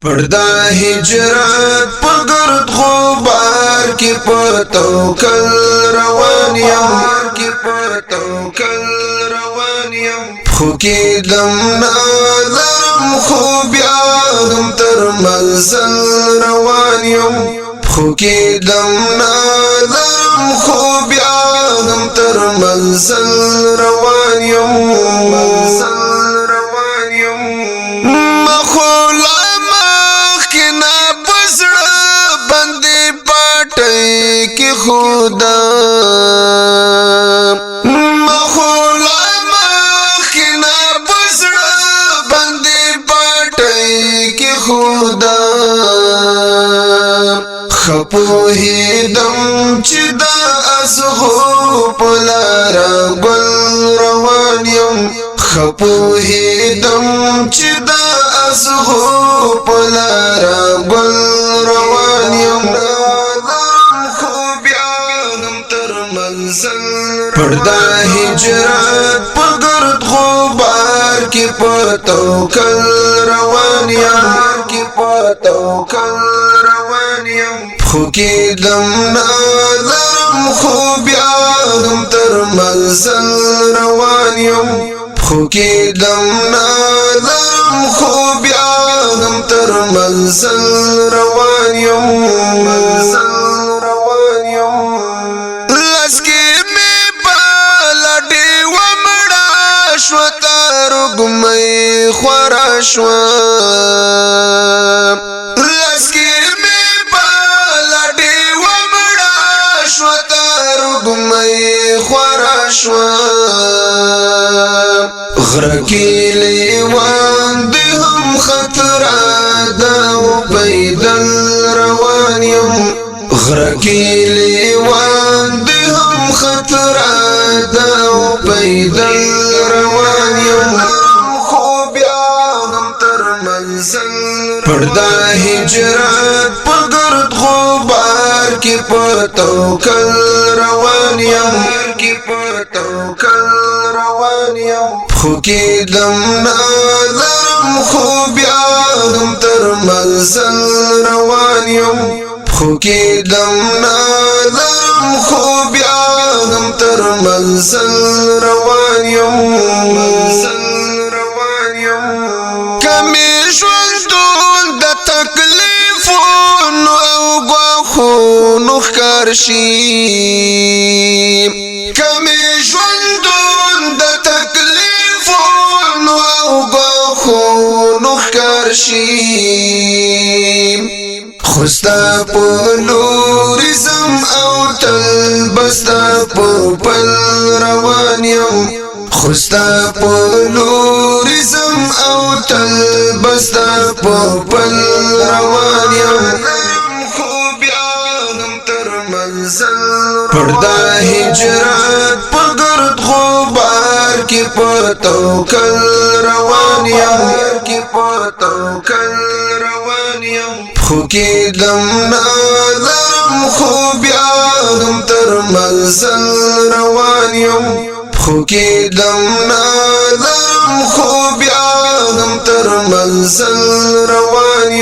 پردا هجرت پگرد غبار کی پتوکل روانیم خوکی دم نادرم خوبیادم تر منزل روانیم خوکی دم نادرم خوبیادم تر منزل روانیم کی خدا مخولا مخنا بسڑا بندی پاٹی کی خدا خپوہی دم چدا اسخو پلارا گل روانیم خپوہی دم چدا اسخو پلارا گل روانیم پردا هجرت پگرد غبار کی پتوکل روانیم خوکی دم نادرم خوبیادم تر منزل روانیم خوکی دم نادرم خوبیادم تر منزل روانیم گمی خورشوا لسکی می پالٹی ومڑا شوتر گمی خورشوا غرکی لیوان دی هم خطر داو پیدل روانیم غرکی لیوان دی هم خطر داو پیدل روانیم پردا هجرت پگرد غبار کی پتوکل روانیم خوکی دم نادرم خوبیادم تر منزل روانیم خوکی دم نادرم خوبیادم تر منزل روانیم کمی ژوندون د تکلیفونو او ګواښونو ښکار شي کمی ژوندون د تکلیفونو او ګواښونو ښکار شي خو ستا په لورې ځم او تل به ستا په پل روانیم خوستا پلوری زم او تل بستا پل روانیم خوبیادم تر منزل پردا هجرت پگرد غبار کی پتوکل روانیم خوکی دم نادرم خوبیادم تر منزل روانیم خوکی دم نادرم خوبیادم تر منزل روانیم